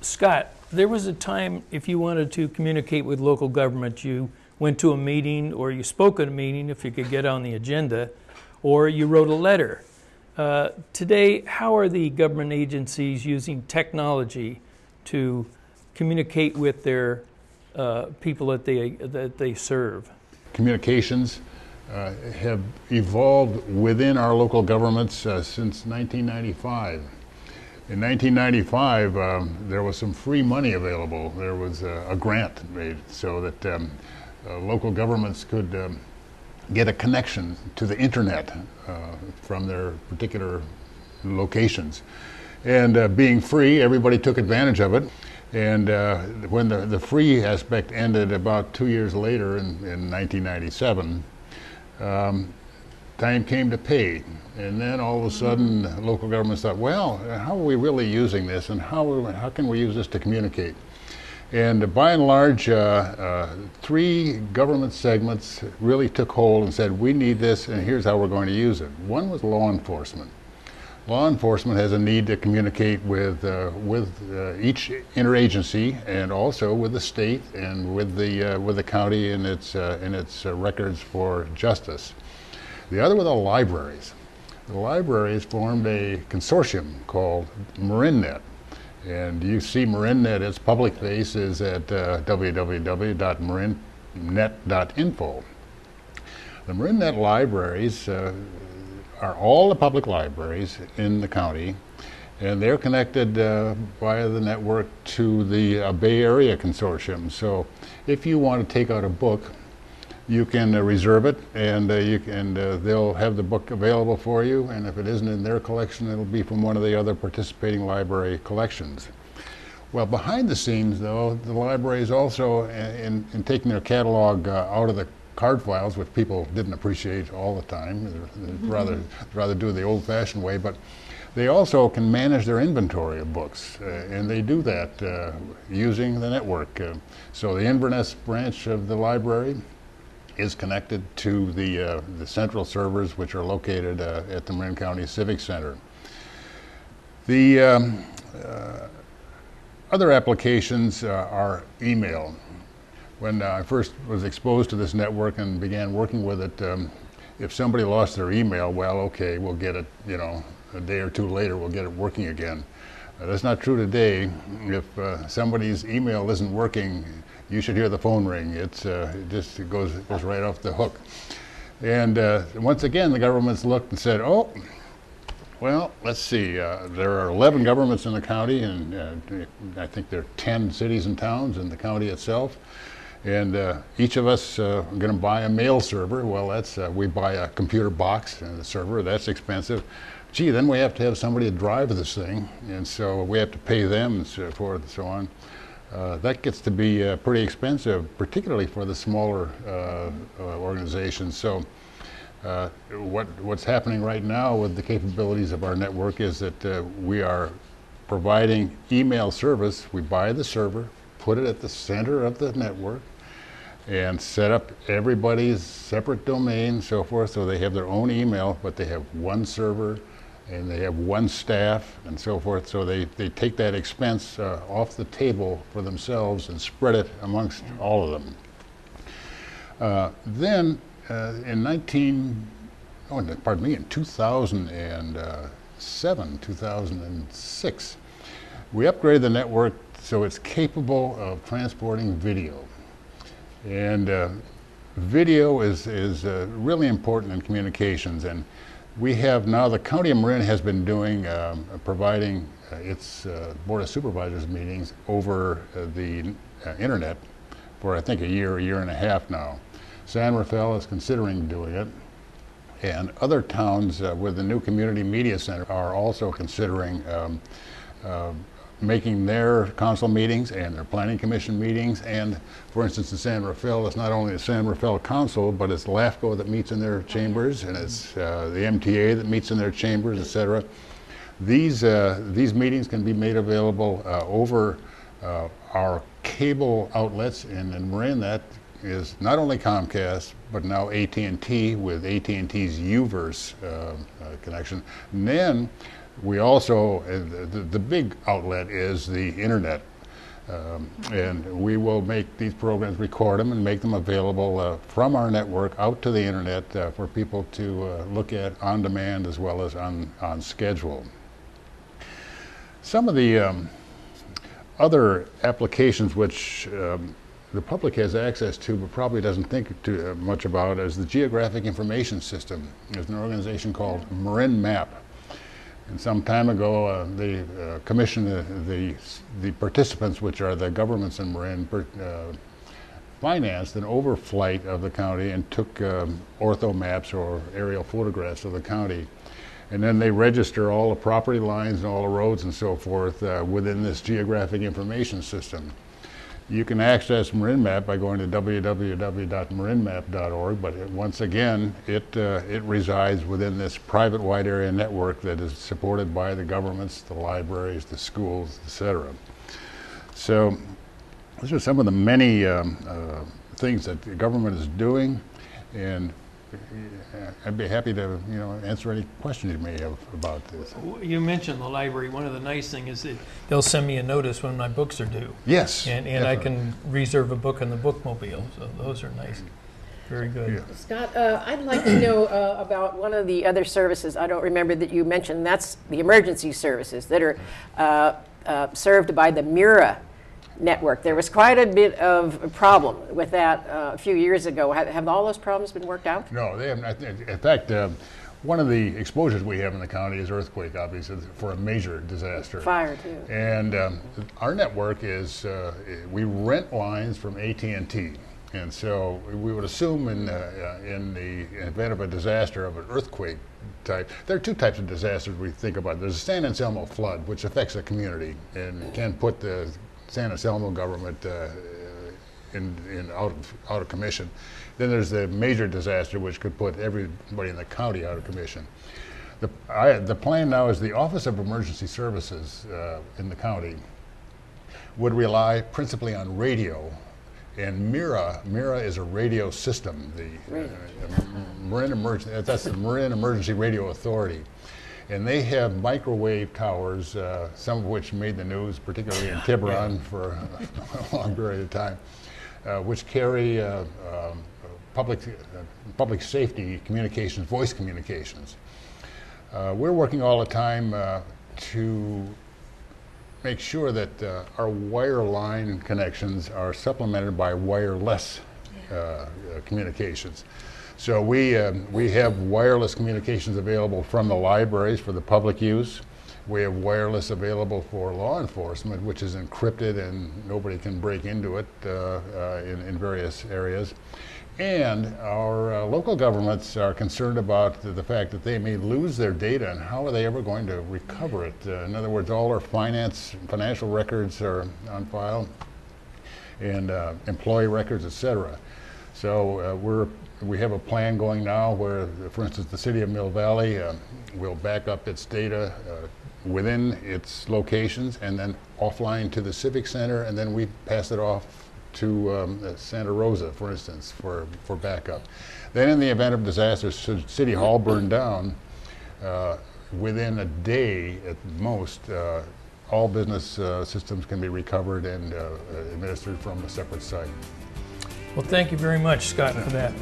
Scott, there was a time if you wanted to communicate with local government, you went to a meeting or you spoke at a meeting if you could get on the agenda, or you wrote a letter. Today, how are the government agencies using technology to communicate with their people that they serve? Communications have evolved within our local governments since 1995. In 1995, there was some free money available. There was a grant made so that local governments could get a connection to the internet from their particular locations. And being free, everybody took advantage of it. And when the free aspect ended about 2 years later in 1997, time came to pay. And then all of a sudden, local governments thought, well, how are we really using this, and how can we use this to communicate? And by and large, 3 government segments really took hold and said, we need this, and here's how we're going to use it. One was law enforcement. Law enforcement has a need to communicate with each interagency, and also with the state and with the county in its records for justice. The other were the libraries. The libraries formed a consortium called MarinNet. And you see MarinNet, its public face is at www.marinnet.info. The MarinNet libraries are all the public libraries in the county, and they're connected via the network to the Bay Area Consortium. So if you want to take out a book, you can reserve it, and they'll have the book available for you, and if it isn't in their collection, it'll be from one of the other participating library collections. Well, behind the scenes, though, the libraries also, in taking their catalog out of the card files, which people didn't appreciate all the time, they'd rather do it the old-fashioned way, but they also can manage their inventory of books, and they do that using the network. So the Inverness branch of the library is connected to the central servers, which are located at the Marin County Civic Center. The other applications are email. When I first was exposed to this network and began working with it, if somebody lost their email, well, okay, we'll get it, a day or two later, we'll get it working again. That's not true today. If somebody's email isn't working, you should hear the phone ring. It goes right off the hook. And once again, the governments looked and said, oh, well, let's see. There are 11 governments in the county, and I think there are 10 cities and towns in the county itself. And each of us are going to buy a mail server. Well, we buy a computer box and a server. That's expensive. Gee, then we have to have somebody to drive this thing, and so we have to pay them and so forth and so on. That gets to be pretty expensive, particularly for the smaller organizations. So what's happening right now with the capabilities of our network is that we are providing email service. We buy the server, put it at the center of the network, and set up everybody's separate domain, so forth, so they have their own email, but they have one server, and they have one staff, and so forth, so they take that expense off the table for themselves and spread it amongst all of them. Then in 2006, we upgraded the network so it's capable of transporting video. And video is really important in communications, and we have now, the County of Marin has been doing, providing its Board of Supervisors meetings over the internet for I think a year and a half now. San Rafael is considering doing it, and other towns with the new Community Media Center are also considering making their council meetings and their planning commission meetings. And for instance, in San Rafael, it's not only the San Rafael Council, but it's LAFCO that meets in their chambers, and it's the MTA that meets in their chambers, etc. These meetings can be made available over our cable outlets, and in Marin that is not only Comcast, but now AT&T with AT&T's UVerse connection. And then We also, the big outlet is the internet. And we will make these programs, record them, and make them available from our network out to the internet for people to look at on demand as well as on schedule. Some of the other applications which the public has access to but probably doesn't think too much about is the Geographic Information System. There's an organization called Marin Map. And some time ago, they commissioned the participants, which are the governments in Marin, financed an overflight of the county and took ortho maps or aerial photographs of the county. And then they register all the property lines and all the roads and so forth within this geographic information system. You can access Marin Map by going to www.marinmap.org, but once again, it resides within this private wide area network that is supported by the governments, the libraries, the schools, etc. So these are some of the many things that the government is doing, and I'd be happy to answer any questions you may have about this. You mentioned the library. One of the nice things is that they'll send me a notice when my books are due. Yes. And I can reserve a book in the bookmobile, so those are nice. Very good. Yeah. Scott, I'd like to know about one of the other services I don't remember that you mentioned. That's the emergency services that are served by the MIRA network. There was quite a bit of a problem with that a few years ago. Have all those problems been worked out? No, they haven't. In fact, one of the exposures we have in the county is earthquake, obviously, for a major disaster. Fire, too. And our network is, we rent lines from AT&T. And so we would assume in the event of a disaster of an earthquake type, there are two types of disasters we think about. There's a San Anselmo flood, which affects a community and can put the San Anselmo government out of commission. Then there's the major disaster, which could put everybody in the county out of commission. The plan now is the Office of Emergency Services in the county would rely principally on radio, and MIRA is a radio system. That's the Marin Emergency Radio Authority. And they have microwave towers, some of which made the news, particularly in Tiburon for a long period of time, which carry public safety communications, voice communications. We're working all the time to make sure that our wireline connections are supplemented by wireless communications. So we have wireless communications available from the libraries for the public use. We have wireless available for law enforcement, which is encrypted and nobody can break into it in various areas. And our local governments are concerned about the fact that they may lose their data, and how are they ever going to recover it? In other words, all our financial records are on file, and employee records, etc. So we have a plan going now where, for instance, the city of Mill Valley will back up its data within its locations and then offline to the Civic Center, and then we pass it off to Santa Rosa, for instance, for backup. Then in the event of disaster, should City Hall burn down, within a day at most, all business systems can be recovered and administered from a separate site. Well, thank you very much, Scott, for that.